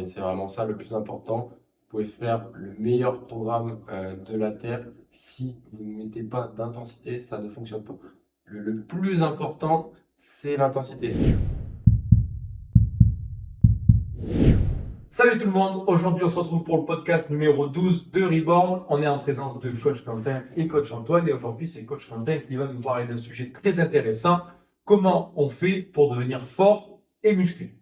c'est vraiment ça le plus important. Vous pouvez faire le meilleur programme de la Terre. Si vous ne mettez pas d'intensité, ça ne fonctionne pas. Le plus important, c'est l'intensité. Salut tout le monde, aujourd'hui on se retrouve pour le podcast numéro 12 de Reborn. On est en présence de coach Quentin et coach Antoine et aujourd'hui c'est coach Quentin qui va nous parler d'un sujet très intéressant, comment on fait pour devenir fort et musclé.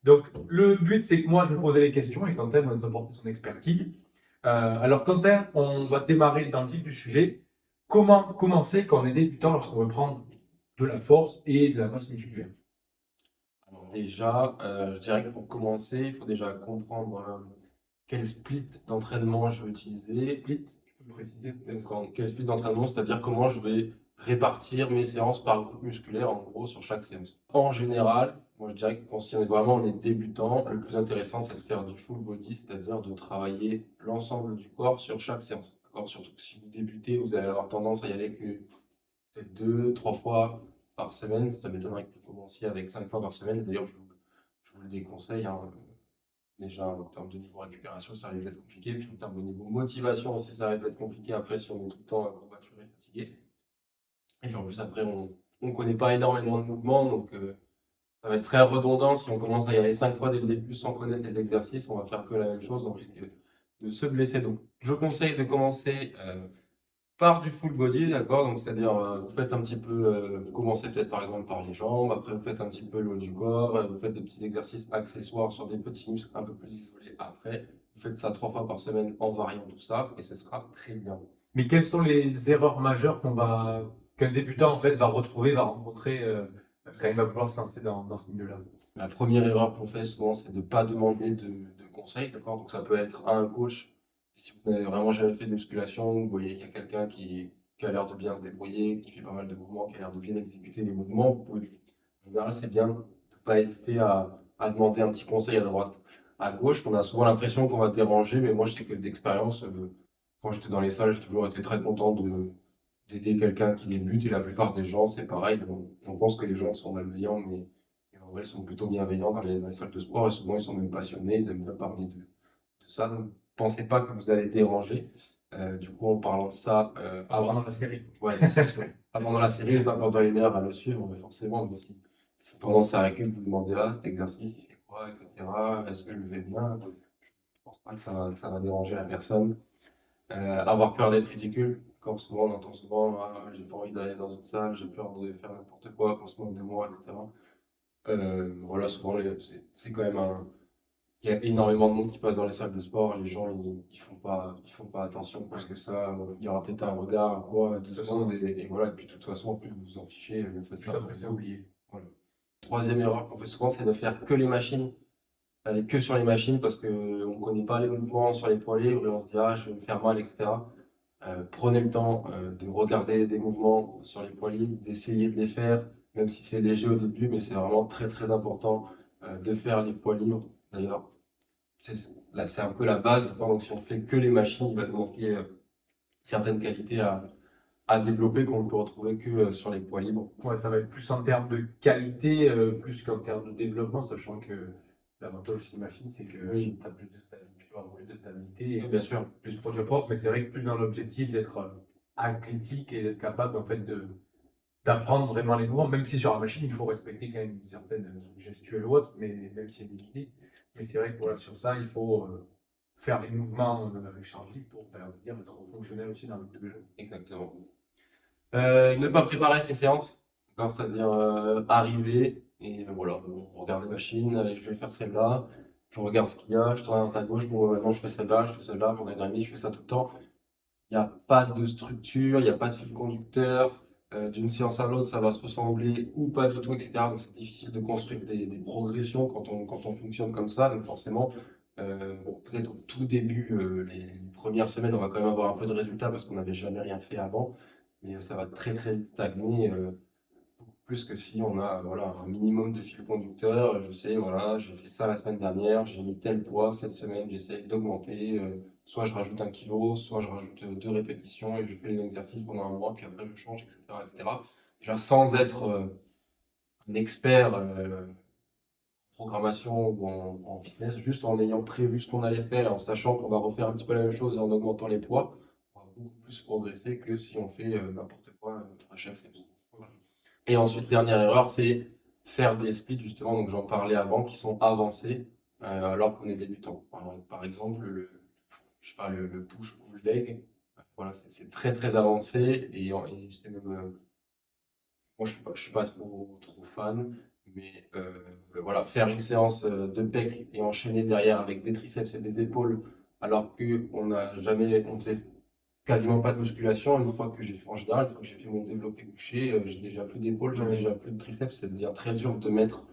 Donc le but c'est que moi je vais poser les questions et Quentin va nous apporter son expertise. Alors Quentin, on va démarrer dans le vif du sujet. Comment commencer quand on est débutant lorsqu'on veut prendre de la force et de la masse musculaire? Alors déjà, je dirais que pour commencer, il faut déjà comprendre quel split d'entraînement je vais utiliser. Split, tu peux me préciser? Quel split d'entraînement, c'est-à-dire comment je vais répartir mes séances par groupe musculaire, en gros, sur chaque séance. En général, moi je dirais que si on est débutant, le plus intéressant c'est de faire du full body, c'est-à-dire de travailler l'ensemble du corps sur chaque séance. D'accord. Surtout que si vous débutez, vous allez avoir tendance à y aller que peut-être 2, 3 fois par semaine. Ça m'étonnerait que vous commenciez avec 5 fois par semaine. D'ailleurs, je vous le déconseille, hein. Déjà, en termes de niveau récupération, ça risque d'être compliqué. Puis en termes de niveau motivation aussi, ça risque d'être compliqué après si on est tout le temps courbaturé, fatigué. Et puis en plus, après, on ne connaît pas énormément de mouvements, donc ça va être très redondant. Si on commence à y aller 5 fois dès le début sans connaître les exercices, on va faire que la même chose, on risque de se blesser. Donc, je conseille de commencer par du full body, d'accord? Donc, c'est-à-dire, vous faites un petit peu, vous commencez peut-être par exemple par les jambes, après vous faites un petit peu le haut du corps, vous faites des petits exercices accessoires sur des petits muscles un peu plus isolés après. Vous faites ça 3 fois par semaine en variant tout ça, et ce sera très bien. Mais quelles sont les erreurs majeures qu'un débutant en fait va rencontrer quand il va vouloir se lancer dans ce milieu-là? La première erreur qu'on fait souvent, c'est de ne pas demander de conseils, d'accord? Donc ça peut être à un coach. Si vous n'avez vraiment jamais fait de musculation, vous voyez qu'il y a quelqu'un qui a l'air de bien se débrouiller, qui fait pas mal de mouvements, qui a l'air de bien exécuter les mouvements, vous pouvez, en général, c'est bien de ne pas hésiter à demander un petit conseil à droite, à gauche. On a souvent l'impression qu'on va déranger, mais moi je sais que d'expérience, quand j'étais dans les salles, j'ai toujours été très content d'aider quelqu'un qui débute, et la plupart des gens, c'est pareil. On pense que les gens sont malveillants, mais en vrai, ils sont plutôt bienveillants dans les salles de sport, et souvent ils sont même passionnés, ils aiment bien parler de ça. Donc, pensez pas que vous allez déranger. Du coup, en parlant de ça, Avant dans la série. ouais, c'est sûr. Pas pendant la série, pas pendant une heure à le suivre, mais forcément, mais si pendant sa récup, vous demandez cet exercice, il fait quoi, etc. Est-ce que je le fais bien? Je pense pas que ça va déranger la personne. Avoir peur d'être ridicule. Comme souvent, on entend souvent, ah, j'ai pas envie d'aller dans une salle, j'ai peur de faire n'importe quoi, qu'on se moque de moi, etc. Voilà, souvent, c'est quand même il y a énormément de monde qui passe dans les salles de sport. Les gens, ils font pas attention parce que ça, il y aura peut-être un regard, quoi, de secondes, et voilà. Et puis, de toute façon, en plus, vous vous en fichez, vous faites ça. Après, c'est oublié. Voilà. Troisième erreur qu'on fait souvent, c'est de faire que les machines, aller que sur les machines parce qu'on ne connaît pas les mouvements sur les poids libres et on se dit, ah, je vais me faire mal, etc. Prenez le temps de regarder des mouvements sur les poids libres, d'essayer de les faire, même si c'est léger au début, mais c'est vraiment très très important de faire les poids libres. D'ailleurs, là c'est un peu la base. Donc si on fait que les machines, il va nous manquer certaines qualités à développer qu'on ne peut retrouver que sur les poids libres. Ouais, ça va être plus en termes de qualité, plus qu'en termes de développement, sachant que l'avantage d'une machine, c'est que Oui. tu as plus de stabilité, tu vas avoir plus de stabilité et Bien sûr. plus de produire force, mais c'est vrai que plus dans l'objectif d'être athlétique et d'être capable en fait d'apprendre vraiment les mouvements, même si sur la machine, il faut respecter quand même une certaine gestuelle ou autre, mais même si elle est guidée. Mais c'est vrai que voilà, sur ça, il faut faire les mouvements avec Charlie pour dire, être fonctionnel aussi dans le jeu. Exactement. Ne pas préparer ses séances, d'accord, c'est-à-dire arriver et voilà, on regarde les machines, allez, je vais faire celle-là, je regarde ce qu'il y a, je tourne à droite à gauche, bon, maintenant je fais celle-là, pendant 1 heure et demie, je fais ça tout le temps. Il n'y a pas de structure, il n'y a pas de fil conducteur, d'une séance à l'autre, ça va se ressembler ou pas du tout, etc. Donc c'est difficile de construire des progressions quand on fonctionne comme ça. Donc forcément, bon, peut-être au tout début, les premières semaines, on va quand même avoir un peu de résultats parce qu'on n'avait jamais rien fait avant, mais ça va très très vite stagner. Beaucoup plus que si on a voilà, un minimum de fil conducteur. Je sais, voilà, j'ai fait ça la semaine dernière, j'ai mis tel poids, cette semaine j'essaie d'augmenter. Soit je rajoute 1 kilo, soit je rajoute 2 répétitions et je fais les exercices pendant un mois, puis après je change, etc. etc. Déjà sans être un expert programmation ou en fitness, juste en ayant prévu ce qu'on allait faire, en sachant qu'on va refaire un petit peu la même chose et en augmentant les poids, on va beaucoup plus progresser que si on fait n'importe quoi à chaque séance. Et ensuite, dernière erreur, c'est faire des splits, justement, donc j'en parlais avant, qui sont avancés alors qu'on est débutant. Par exemple, je sais pas, le push-pull leg, voilà, c'est très très avancé et c'est même, moi je suis pas trop fan, mais voilà, faire une séance de pec et enchaîner derrière avec des triceps et des épaules alors on faisait quasiment pas de musculation. Une fois que j'ai fait en général, une fois que j'ai fait mon développé couché, j'ai déjà plus d'épaules, j'ai déjà plus de triceps. Ça devient très dur de mettre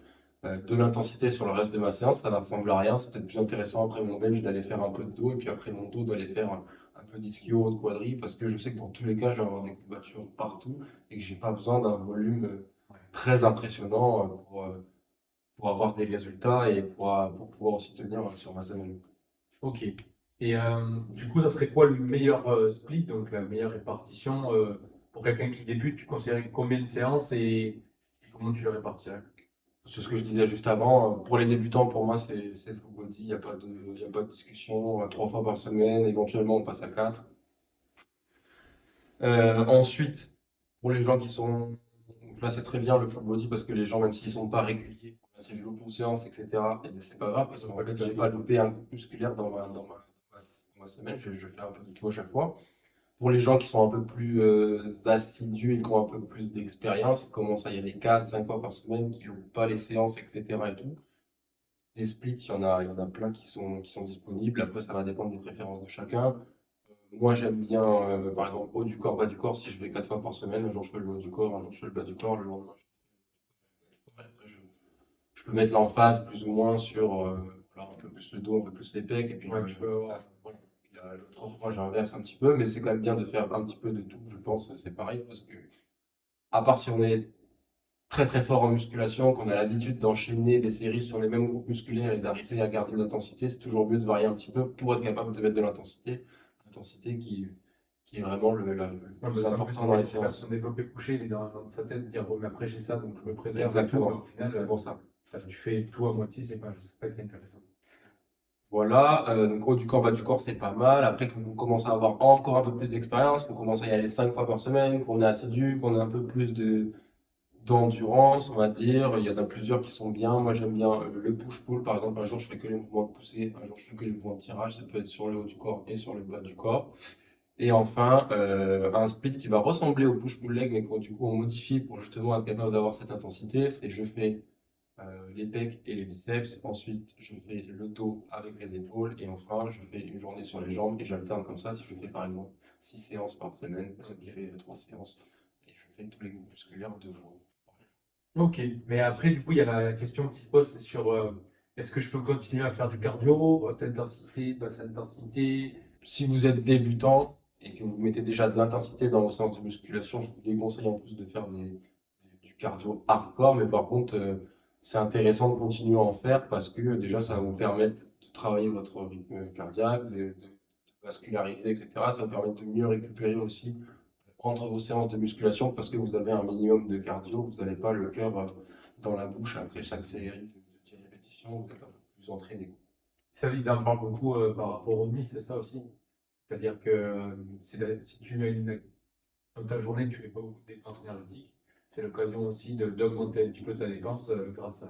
de l'intensité sur le reste de ma séance. Ça ne ressemble à rien. C'est peut-être plus intéressant après mon bench d'aller faire un peu de dos et puis après mon dos d'aller faire un peu d'ischio, de quadri parce que je sais que dans tous les cas, je vais avoir des courbatures partout et que j'ai pas besoin d'un volume très impressionnant pour avoir des résultats et pour pouvoir aussi tenir sur ma semaine. Ok. Et du coup, ça serait quoi le meilleur split, donc la meilleure répartition pour quelqu'un qui débute? Tu considères combien de séances et comment tu le répartirais? C'est ce que je disais juste avant. Pour les débutants, pour moi, c'est full body. Il y a pas de discussion. 3 fois par semaine, éventuellement, on passe à 4. Ensuite, pour les gens qui sont. Là, c'est très bien le full body parce que les gens, même s'ils sont pas réguliers, si je loupe une séance, etc., et bien, c'est pas grave parce qu'en fait, j'ai pas loupé un coup musculaire dans ma semaine. Je fais un peu de tout à chaque fois. Pour les gens qui sont un peu plus assidus et qui ont un peu plus d'expérience, qui commencent à y aller 4, 5 fois par semaine, qui n'ont pas les séances, etc. et tout. Des splits, il y en a plein qui sont disponibles. Après, ça va dépendre des préférences de chacun. Moi, j'aime bien, par exemple, haut du corps, bas du corps. Si je vais 4 fois par semaine, un jour je fais le haut du corps, un jour je fais le bas du corps, le lendemain je fais le après, je peux mettre l'emphase plus ou moins sur alors, un peu plus le dos, un peu plus les pecs. Et puis, Ouais, tu peux avoir. voilà. L'autre fois, j'inverse un petit peu, mais c'est quand même bien de faire un petit peu de tout, je pense. C'est pareil, parce que, à part si on est très très fort en musculation, qu'on a l'habitude d'enchaîner des séries sur les mêmes groupes musculaires et d'arriver à garder l'intensité, c'est toujours mieux de varier un petit peu pour être capable de mettre de l'intensité qui est vraiment le Ouais, plus parce qu'en plus, important dans les c'est pour faire séances. son développé couché, il est dans sa tête, dire, oh, mais après j'ai ça, donc je me préserve. Et tout, Exactement, mais au final, c'est pour ça. tu fais tout à moitié, c'est pas intéressant. Voilà, donc haut du corps, bas du corps, c'est pas mal. Après, qu'on commence à avoir encore un peu plus d'expérience, qu'on commence à y aller 5 fois par semaine, qu'on est assidu, qu'on a un peu plus d'endurance, on va dire. Il y en a plusieurs qui sont bien. Moi, j'aime bien le push-pull. Par exemple, un jour, je fais que les mouvements de poussée, un jour, je fais que les mouvements de tirage. Ça peut être sur le haut du corps et sur le bas du corps. Et enfin, un split qui va ressembler au push-pull leg, mais que du coup, on modifie pour justement être capable d'avoir cette intensité. C'est je fais les pecs et les biceps. Ensuite, je fais le dos avec les épaules. Et enfin, je fais une journée sur les jambes et j'alterne comme ça. Si je fais par exemple 6 séances par semaine, ça me fait 3 séances. Et je fais tous les groupes musculaires 2 fois. Ok, mais après, du coup, il y a la question qui se pose, c'est sur est-ce que je peux continuer à faire du cardio, haute intensité, basse intensité? Si vous êtes débutant et que vous mettez déjà de l'intensité dans vos séances de musculation, je vous déconseille en plus de faire du cardio hardcore. Mais par contre, c'est intéressant de continuer à en faire parce que déjà, ça va vous permettre de travailler votre rythme cardiaque, de vasculariser, etc. Ça va permettre de mieux récupérer aussi entre vos séances de musculation parce que vous avez un minimum de cardio. Vous n'avez pas le cœur dans la bouche après chaque série de 10 répétitions. Vous êtes un peu plus entraîné. Ça, ils en parlent beaucoup par rapport aux nuits, c'est ça aussi. C'est-à-dire que si tu as dans ta journée, tu fais pas beaucoup de dépenses énergétiques, c'est l'occasion aussi d'augmenter un petit peu ta dépense grâce à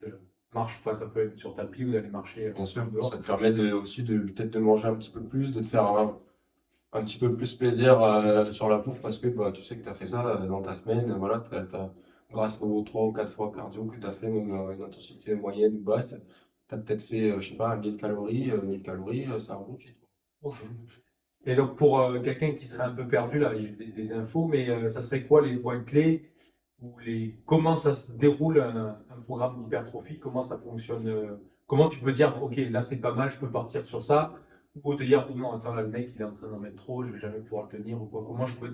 de marche, enfin, ça peut être sur tapis ou d'aller marcher Bien sûr, dehors. ça te permet aussi de peut-être de manger un petit peu plus, de te faire un petit peu plus plaisir sur la bouffe parce que bah, tu sais que tu as fait ça dans ta semaine. Voilà, grâce aux 3 ou 4 fois cardio que tu as fait, même une intensité moyenne ou basse, tu as peut-être fait, je sais pas, 1000 calories. 1000 calories, c'est un bon cheat. Ok. Et donc pour quelqu'un qui serait un peu perdu, là, il y a des infos, mais ça serait quoi les points clés ou comment ça se déroule un programme d'hypertrophie, comment ça fonctionne, comment tu peux dire, ok, là c'est pas mal, je peux partir sur ça, ou te dire, oh non, attends, là le mec il est en train d'en mettre trop, je vais jamais pouvoir le tenir, ou quoi. Comment je peux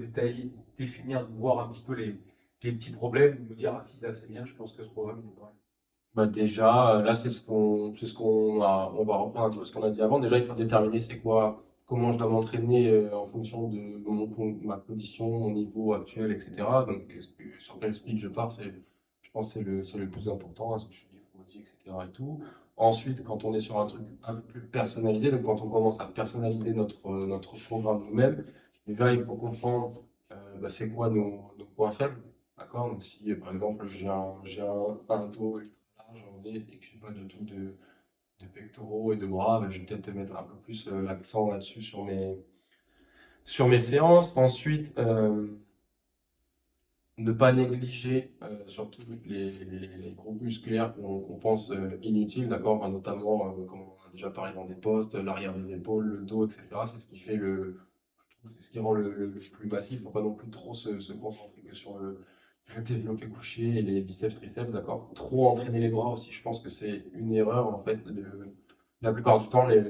définir, voir un petit peu les petits problèmes, me dire, ah si, là c'est bien, je pense que ce programme il est pas mal. Bah déjà, là, c'est ce qu'on a, on va reprendre un petit peu ce qu'on a dit avant. Déjà, il faut déterminer c'est quoi, comment je dois m'entraîner en fonction de ma condition, mon niveau actuel, etc. Donc, sur quel split je pars, je pense que c'est le plus important. Hein, ce que je dis, body, etc. et tout. Ensuite, quand on est sur un truc un peu plus personnalisé, donc quand on commence à personnaliser notre programme nous-mêmes, déjà il faut comprendre c'est quoi nos points faibles. D'accord? Donc si par exemple j'ai un dos ultra large en V et que je n'ai pas du tout de pectoraux et de bras, je vais peut-être mettre un peu plus l'accent là-dessus sur mes séances. Ensuite, ne pas négliger surtout les groupes musculaires qu'on pense inutiles, d'accord? Enfin, notamment, comme on a déjà parlé dans des postes, l'arrière des épaules, le dos, etc. C'est ce qui fait je trouve, c'est ce qui rend le plus massif. Il ne faut pas non plus trop se concentrer que sur le développé couché et les biceps, triceps, d'accord? Trop entraîner les bras aussi, je pense que c'est une erreur en fait. La plupart du temps, les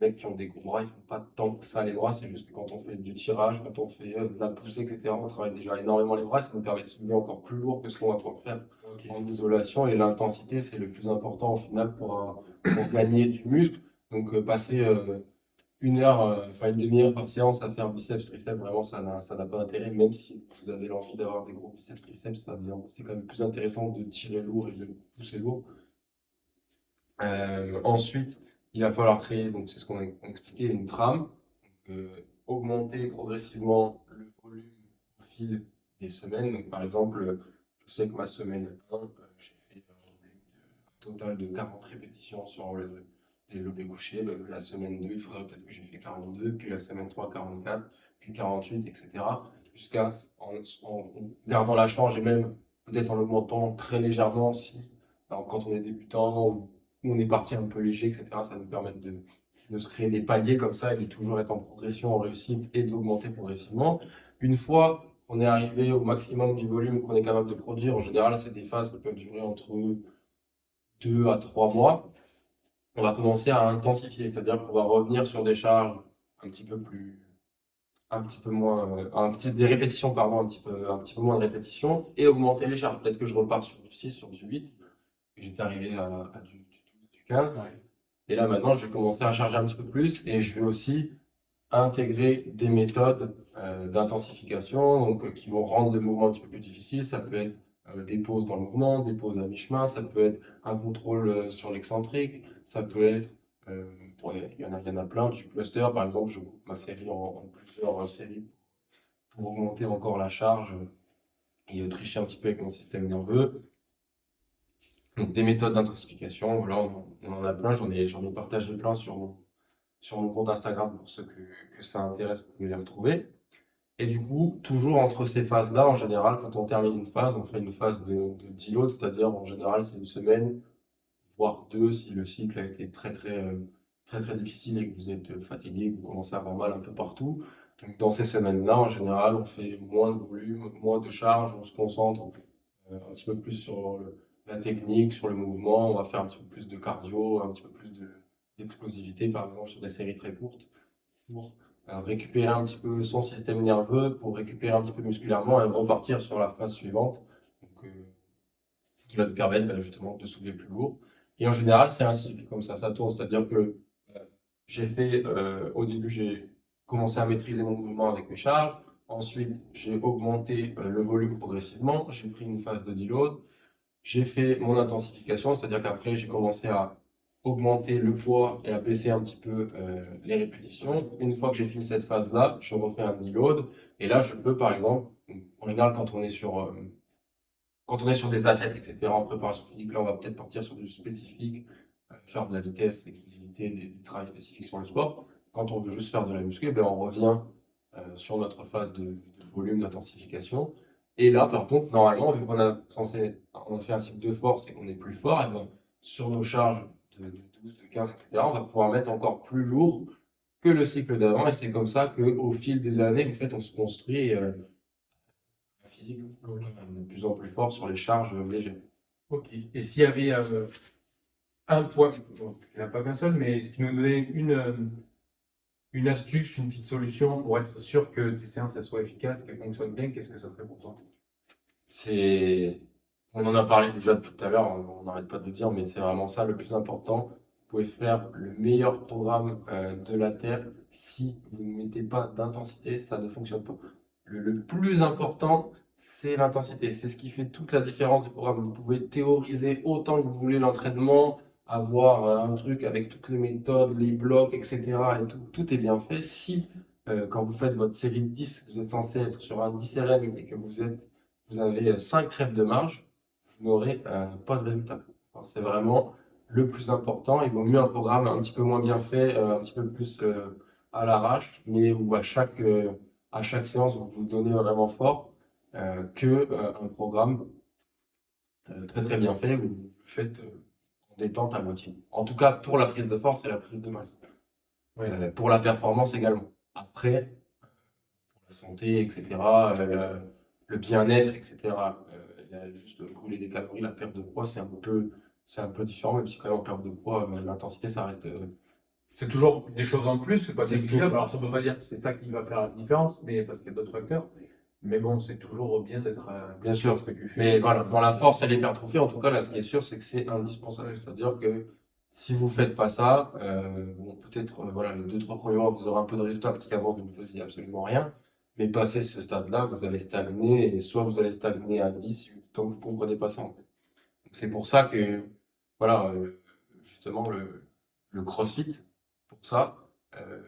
mecs qui ont des gros bras, ils font pas tant que ça les bras, c'est juste que quand on fait du tirage, quand on fait de la poussée, etc., on travaille déjà énormément les bras, ça nous permet de soulever encore plus lourd que ce qu'on va pouvoir faire en isolation. Et l'intensité, c'est le plus important au final pour gagner du muscle. Donc passer une heure, enfin une demi-heure par séance à faire biceps, triceps, vraiment ça n'a pas d'intérêt, même si vous avez l'envie d'avoir des gros biceps, triceps, c'est quand même plus intéressant de tirer lourd et de pousser lourd. Ensuite, il va falloir créer, donc c'est ce qu'on a expliqué, une trame, donc, augmenter progressivement le volume au fil des semaines. Donc, par exemple, je sais que ma semaine 1, j'ai fait un total de 40 répétitions sur le développé couché. La semaine 2, il faudrait peut-être que j'ai fait 42, puis la semaine 3, 44, puis 48, etc. Jusqu'à en gardant la charge et même peut-être en augmentant très légèrement si, alors, quand on est débutant ou on est parti un peu léger, etc. Ça nous permet de se créer des paliers comme ça et de toujours être en progression, en réussite et d'augmenter progressivement. Une fois qu'on est arrivé au maximum du volume qu'on est capable de produire, en général, c'est des phases qui peuvent durer entre 2 à 3 mois. On va commencer à intensifier, c'est-à-dire qu'on va revenir sur des charges un petit peu plus, un petit peu moins, des répétitions, pardon, un petit peu moins de répétitions et augmenter les charges. Peut-être que je repars sur du 6, sur du 8. J'étais arrivé à du 15. Et là, maintenant, je vais commencer à charger un petit peu plus et je vais aussi intégrer des méthodes d'intensification qui vont rendre le mouvement un petit peu plus difficile. Ça peut être des pauses dans le mouvement, des pauses à mi-chemin, ça peut être un contrôle sur l'excentrique, ça peut être, il y en a plein, du cluster. Par exemple, je coupe ma série en plusieurs séries pour augmenter encore la charge et tricher un petit peu avec mon système nerveux. Donc des méthodes d'intensification, voilà, on en a plein, j'en ai partagé plein sur mon compte Instagram pour ceux que ça intéresse, vous pouvez les retrouver. Et du coup, toujours entre ces phases-là, en général, quand on termine une phase, on fait une phase de deload, c'est-à-dire en général c'est une semaine, voire deux si le cycle a été très très très difficile et que vous êtes fatigué, que vous commencez à avoir mal un peu partout. Donc dans ces semaines-là, en général, on fait moins de volume, moins de charge, on se concentre un petit peu plus sur la technique, sur le mouvement. On va faire un petit peu plus de cardio, un petit peu plus d'explosivité, par exemple, sur des séries très courtes, pour récupérer un petit peu son système nerveux, pour récupérer un petit peu musculairement et repartir sur la phase suivante, donc, qui va nous permettre justement de soulever plus lourd. Et en général, c'est un cycle comme ça tourne, c'est-à-dire que au début, j'ai commencé à maîtriser mon mouvement avec mes charges. Ensuite, j'ai augmenté le volume progressivement. J'ai pris une phase de deload. J'ai fait mon intensification, c'est-à-dire qu'après, j'ai commencé à augmenter le poids et à baisser un petit peu les répétitions. Une fois que j'ai fini cette phase-là, je refais un deload. Et là, je peux, par exemple, en général, quand on est sur des athlètes, etc., en préparation physique, là, on va peut-être partir sur du spécifique, faire de la vitesse, l'explosivité, du travail spécifique sur le sport. Quand on veut juste faire de la muscu, on revient sur notre phase de volume, d'intensification. Et là, par contre, normalement, vu on a fait un cycle de force et qu'on est plus fort, et sur nos charges de 12, de 15, etc., on va pouvoir mettre encore plus lourd que le cycle d'avant. Et c'est comme ça qu'au fil des années, en fait, on se construit un physique de plus en plus fort sur les charges légères. Ok. Et s'il y avait un point, bon, il n'y en a pas qu'un seul, mais si tu nous donnais une astuce, une petite solution pour être sûr que tes séances elles soient efficaces, qu'elles fonctionnent bien, qu'est-ce que ça serait pour toi? On en a parlé déjà depuis tout à l'heure, on n'arrête pas de le dire, mais c'est vraiment ça le plus important. Vous pouvez faire le meilleur programme de la Terre. Si vous ne mettez pas d'intensité, ça ne fonctionne pas. Le plus important, c'est l'intensité. C'est ce qui fait toute la différence du programme. Vous pouvez théoriser autant que vous voulez l'entraînement, avoir un truc avec toutes les méthodes, les blocs, etc. Et tout est bien fait. Si, quand vous faites votre série de 10, vous êtes censé être sur un 10 RM et que vous avez 5 reps de marge, vous n'aurez pas de résultat. Alors, c'est vraiment le plus important. Il vaut mieux un programme un petit peu moins bien fait, un petit peu plus à l'arrache, mais où à chaque séance, vous vous donnez vraiment fort, que un programme très très bien fait où vous le faites en détente à moitié. En tout cas, pour la prise de force et la prise de masse. Pour la performance également. Après, pour la santé, etc., le bien-être, etc., juste brûler des calories, la perte de poids, c'est un peu différent, même si quand même en perte de poids, l'intensité, ça reste. C'est toujours des choses en plus, c'est pas C'est négligeable. toujours- Alors, ça ne veut pas dire que c'est ça qui va faire la différence, mais parce qu'il y a d'autres facteurs. Mais bon, c'est toujours bien d'être Bien sûr, ce que tu fais. mais voilà, dans la force et l'hypertrophie, en tout cas, là, ce qui est sûr, c'est que c'est indispensable. C'est-à-dire que si vous faites pas ça, bon, peut-être, voilà, les 2-3 premiers mois, vous aurez un peu de résultats parce qu'avant, vous ne faisiez absolument rien. Mais passé ce stade-là, vous allez stagner, et soit vous allez stagner à vie tant que vous ne comprenez pas ça, en fait. Donc, c'est pour ça que, voilà, justement, le CrossFit, pour ça, euh,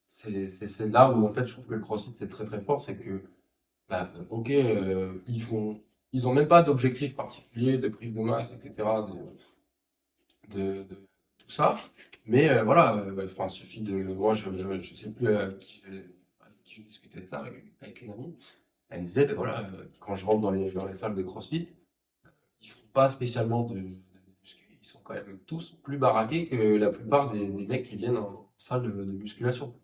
c'est là où, en fait, je trouve que le CrossFit, c'est très très fort, c'est que bah, ok, ils ont même pas d'objectif particulier de prise de masse, etc., de tout ça. Mais voilà, enfin, il suffit de. Moi, je sais plus avec qui je discutais de ça, avec une amie. Elle me disait, ben voilà, quand je rentre dans les salles de CrossFit, ils font pas spécialement de muscu. Ils sont quand même tous plus baraqués que la plupart des mecs qui viennent en salle de musculation.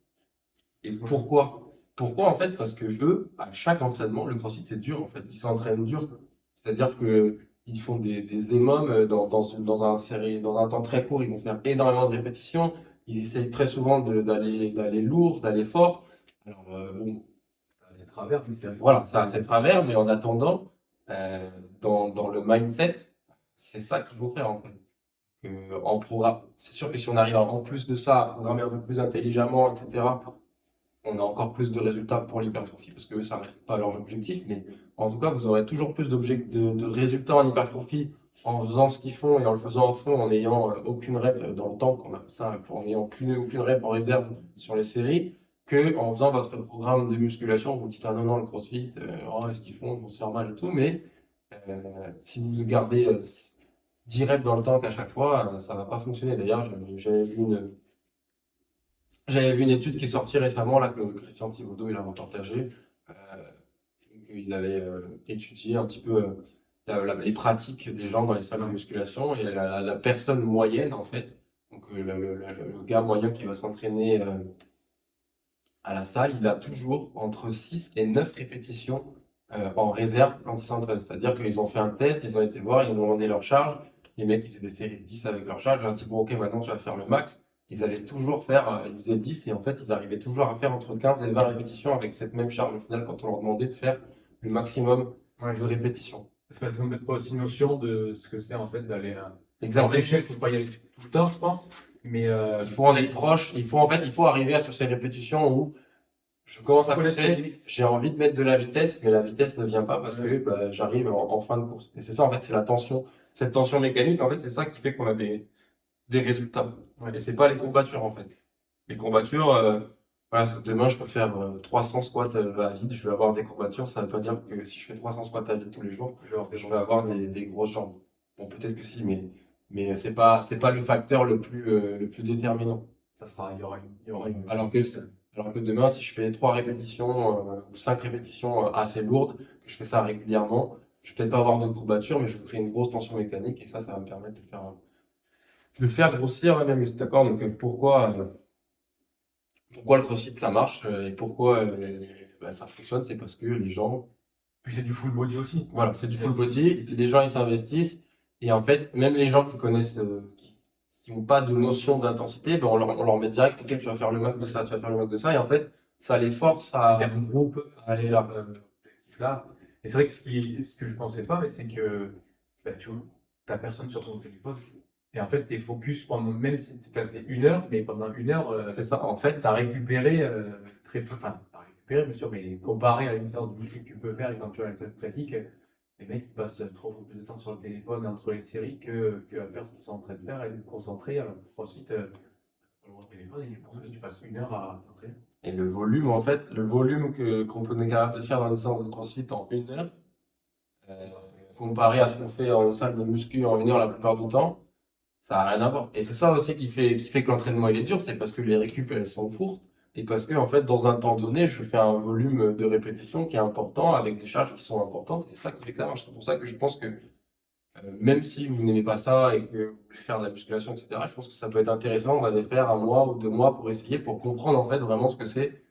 Et pourquoi? Pourquoi en fait? Parce que eux, à chaque entraînement, le CrossFit c'est dur en fait. Ils s'entraînent dur. C'est-à-dire que ils font des EMOM dans un temps très court. Ils vont faire énormément de répétitions. Ils essayent très souvent d'aller lourd, d'aller fort. Alors bon, C'est travers, mais c'est voilà, ça a ses travers, mais en attendant, dans le mindset, c'est ça qu'il faut faire en fait. En programme, c'est sûr que si on arrive en plus de ça à programmer un peu plus intelligemment, etc., on a encore plus de résultats pour l'hypertrophie, parce que eux, ça reste pas leur objectif, mais en tout cas, vous aurez toujours plus de résultats en hypertrophie en faisant ce qu'ils font et en le faisant en fond, en n'ayant aucune rep dans le temps, qu'on appelle ça, en n'ayant aucune rep en réserve sur les séries, que en faisant votre programme de musculation, vous dites, ah non, non, le CrossFit, oh, ce qu'ils font, ils vont se faire mal et tout, mais si vous gardez 10 reps dans le temps qu'à chaque fois, ça va pas fonctionner. D'ailleurs, j'avais vu une étude qui est sortie récemment, là, que Christian Thibaudeau il a repartagé. Euh, il avait étudié un petit peu les pratiques des gens dans les salles de musculation et la personne moyenne, en fait, donc le gars moyen qui va s'entraîner à la salle, il a toujours entre 6 et 9 répétitions en réserve quand il s'entraîne. C'est-à-dire qu'ils ont fait un test, ils ont été voir, ils ont demandé leur charge. Les mecs, ils faisaient des séries de 10 avec leur charge. Ils ont dit, bon, ok, maintenant tu vas faire le max. Ils allaient toujours faire, ils faisaient 10 et en fait, ils arrivaient toujours à faire entre 15 et 20 répétitions avec cette même charge au final quand on leur demandait de faire le maximum de répétitions. C'est parce qu'on n'a pas aussi notion de ce que c'est en fait d'aller à Exactement. l'échelle, il ne faut pas y aller tout le temps, je pense. Mais Il faut en être proche. Il faut arriver sur ces répétitions où je commence à pousser, j'ai envie de mettre de la vitesse, mais la vitesse ne vient pas parce que bah, j'arrive en fin de course. Et c'est ça, en fait, c'est la tension. Cette tension mécanique, en fait, c'est ça qui fait qu'on a des résultats. Et c'est pas les courbatures, en fait. Les courbatures, voilà, demain, je peux faire 300 squats à vide, je vais avoir des courbatures. Ça veut pas dire que si je fais 300 squats à vide tous les jours, je vais avoir des grosses jambes. Bon, peut-être que si, mais c'est pas le facteur le plus déterminant. ça sera, il y aura une. Alors que demain, si je fais 3 répétitions ou 5 répétitions assez lourdes, que je fais ça régulièrement, je vais peut-être pas avoir de courbature, mais je vais créer une grosse tension mécanique et ça va me permettre de faire grossir la même muscle. D'accord? Donc pourquoi le CrossFit ça marche et pourquoi bah, ça fonctionne, c'est parce que les gens, Puis c'est du full body aussi. voilà, c'est du full body, les gens ils s'investissent et en fait, même les gens qui connaissent, qui n'ont pas de notion d'intensité, ben on leur met direct, ok, tu vas faire le max de ça, tu vas faire le max de ça, et en fait, ça les force à Un groupe aller là. là. Et c'est vrai que ce que je pensais pas, mais c'est que bah, tu n'as personne sur ton téléphone. Et en fait, tu es focus pendant, même si c'est 1 heure, mais pendant 1 heure, C'est ça, en tu fait, as récupéré très peu. Enfin, récupérer, bien sûr, mais comparé à une séance de muscu que tu peux faire et quand tu as la salle pratique, les mecs ils passent 3 fois plus de temps sur le téléphone entre les séries que à faire ce qu'ils sont en train de faire et de se concentrer. Alors ensuite, le téléphone et pour tu passes 1 heure à t'entraîner. Et le volume, en fait, le volume qu'on peut être capable de faire dans une séance de CrossFit en 1 heure, euh, comparé à ce qu'on fait en salle de muscu en 1 heure la plupart du temps, ça n'a rien à voir. Et c'est ça aussi qui fait que l'entraînement il est dur, c'est parce que les récup elles sont courtes et parce que en fait dans un temps donné, je fais un volume de répétition qui est important avec des charges qui sont importantes. C'est ça qui fait que ça marche. C'est pour ça que je pense que même si vous n'aimez pas ça et que vous voulez faire de la musculation, etc., je pense que ça peut être intéressant d'aller faire 1 mois ou 2 mois pour essayer, pour comprendre en fait vraiment ce que c'est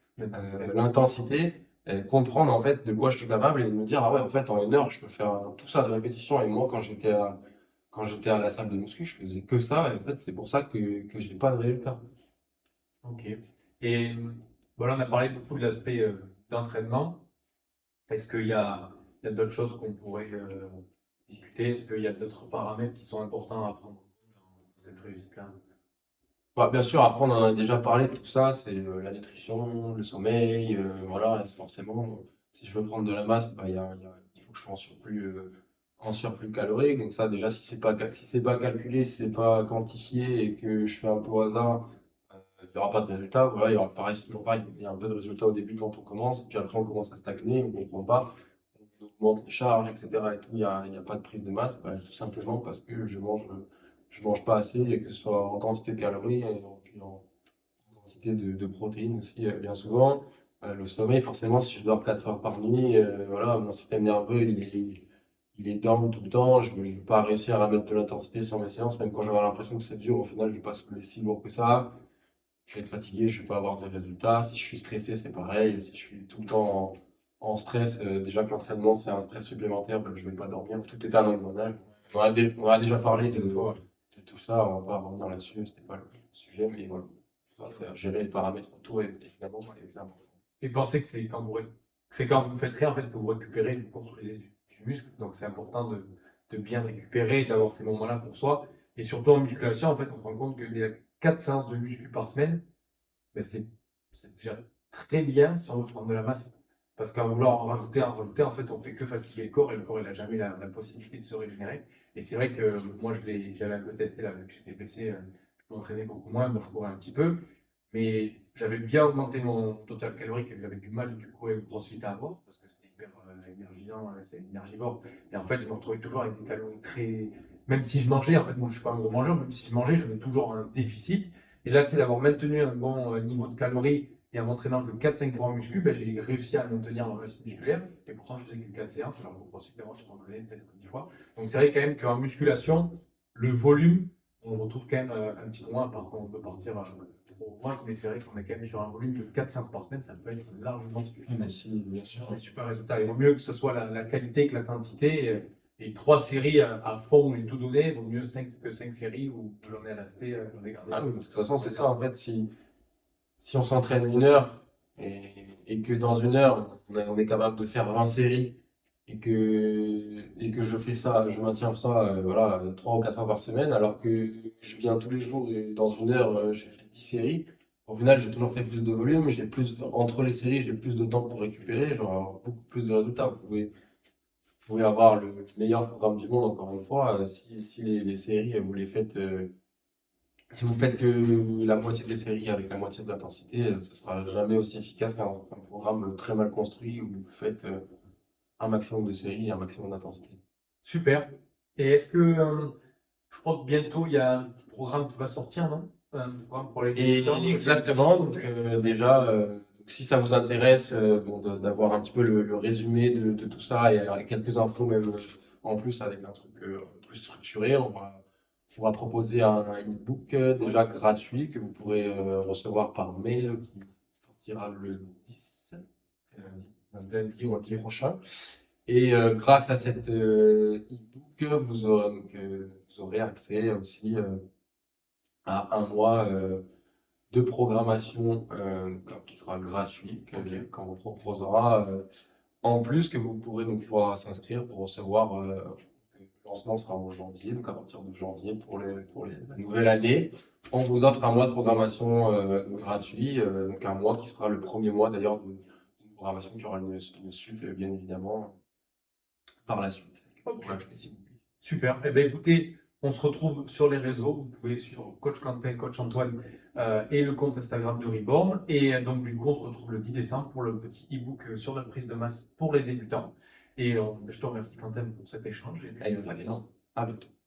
l'intensité, comprendre en fait de quoi je suis capable et me dire ah ouais en fait en 1 heure je peux faire tout ça de répétition. Et moi quand j'étais à la salle de muscu, je faisais que ça, et en fait, c'est pour ça que j'ai pas de résultat. Ok. Et voilà, on a parlé beaucoup de l'aspect d'entraînement. Est-ce qu'il y a d'autres choses qu'on pourrait discuter? Est-ce qu'il y a d'autres paramètres qui sont importants à prendre en compte dans cette réussite-là? Bah, bien sûr, après, on en a déjà parlé de tout ça, c'est la nutrition, le sommeil, voilà, c'est forcément, si je veux prendre de la masse, bah, il faut que je sois en surplus calorique. Donc ça, déjà, si c'est pas calculé, si c'est pas quantifié et que je fais un peu au hasard, il n'y aura pas de résultat. Voilà, il y aura pareil, c'est toujours pareil. Il y a un peu de résultat au début quand on commence, et puis après on commence à stagner, on ne comprend pas, on augmente les charges, etc. Et tout, il y a pas de prise de masse, bah, tout simplement parce que je mange pas assez, et que ce soit en quantité de calories et puis en quantité de protéines aussi, bien souvent. Le sommeil, forcément, si je dors 4 heures par nuit, voilà, mon système nerveux, il est down tout le temps. Je ne vais pas réussir à mettre de l'intensité sur mes séances, même quand j'aurai l'impression que c'est dur. Au final, je ne vais pas soulever si lourd que ça. Je vais être fatigué, je ne vais pas avoir de résultats. Si je suis stressé, c'est pareil. Si je suis tout le temps en stress, déjà que l'entraînement, c'est un stress supplémentaire, ben, je ne vais pas dormir. Tout est un hormonal. On a déjà parlé de tout ça, on va pas revenir là-dessus, c'était pas le sujet, mais voilà. Enfin, c'est à gérer les paramètres autour, et évidemment, c'est important. Et pensez que c'est quand vous faites rien en fait que vous récupérez, vous construisez du muscle. Donc c'est important de bien récupérer, d'avoir ces moments-là pour soi. Et surtout en musculation, en fait, on se rend compte que les 4 séances de muscu par semaine, ben, c'est déjà très bien si on veut prendre de la masse. Parce qu'en vouloir en rajouter, en fait, on fait que fatiguer le corps et le corps, il n'a jamais la possibilité de se régénérer. Et c'est vrai que moi, j'avais un peu testé là, vu que j'étais blessé, je m'entraînais beaucoup moins, moi je courais un petit peu. Mais j'avais bien augmenté mon total calorique et j'avais du mal du coup avec le CrossFit à avoir parce que c'était hyper énergisant, c'est énergivore. Et en fait, je me retrouvais toujours avec des calories très. Même si je mangeais, en fait, moi je suis pas un gros mangeur, même si je mangeais, j'avais toujours un déficit. Et là, le fait d'avoir maintenu un bon niveau de calories et en m'entraînant que 4-5 fois en muscu, ben, j'ai réussi à maintenir ma masse musculaire. Et pourtant, je faisais que 4 séances, alors qu'au CrossFit, avant, je m'entraînais peut-être 10 fois. Donc c'est vrai quand même qu'en musculation, le volume, on le retrouve quand même un petit peu moins, par contre, on peut partir trop loin, mais c'est vrai qu'on est quand même sur un volume de 4 séances par semaine, ça peut être largement suffisant. Mais si, bien sûr. Un super résultat. Il vaut mieux que ce soit la qualité que la quantité. Et 3 séries à fond et tout donné, il vaut mieux 5 que 5 séries où j'en ai resté, j'en ai gardé. Ah oui, de toute façon, c'est ça, en fait, si on s'entraîne 1 heure et que dans 1 heure, on est capable de faire 20 séries et que je fais ça, je maintiens ça, voilà, 3 ou 4 fois par semaine, alors que je viens tous les jours et dans 1 heure, j'ai fait 10 séries. Au final, j'ai toujours fait plus de volume, entre les séries, j'ai plus de temps pour récupérer, j'aurai beaucoup plus de résultats. Vous pouvez avoir le meilleur programme du monde, encore une fois, si les séries, vous les faites, si vous faites que la moitié des séries avec la moitié de l'intensité, ce sera jamais aussi efficace qu'un programme très mal construit où vous faites un maximum de séries et un maximum d'intensité. Super. Et est-ce que, je crois que bientôt il y a un programme qui va sortir, non? Un programme pour les Et débutants. exactement, donc déjà, si ça vous intéresse bon, d'avoir un petit peu le résumé de tout ça et quelques infos même en plus avec un truc plus structuré, on va proposer un e-book déjà gratuit que vous pourrez recevoir par mail qui sortira le 10 lundi ou mardi prochain. Et grâce à cet e-book, vous aurez accès aussi à 1 mois de programmation qui sera gratuit, qu'on vous proposera. En plus, que vous pourrez donc pouvoir s'inscrire pour recevoir. Le lancement sera en janvier, donc à partir de janvier pour la nouvelle année. On vous offre 1 mois de programmation gratuit, donc un mois qui sera le premier mois d'ailleurs d'une programmation qui aura une suite, bien évidemment, par la suite. Vous Ok. pourrez acheter si vous voulez. Super. Eh bien, écoutez, on se retrouve sur les réseaux. Vous pouvez suivre Coach Quentin, Coach Antoine et le compte Instagram de Reborn. Et donc, du coup, on se retrouve le 10 décembre pour le petit e-book sur la prise de masse pour les débutants. Et je te remercie, Quentin, pour cet échange. Et puis, Allez, à bientôt.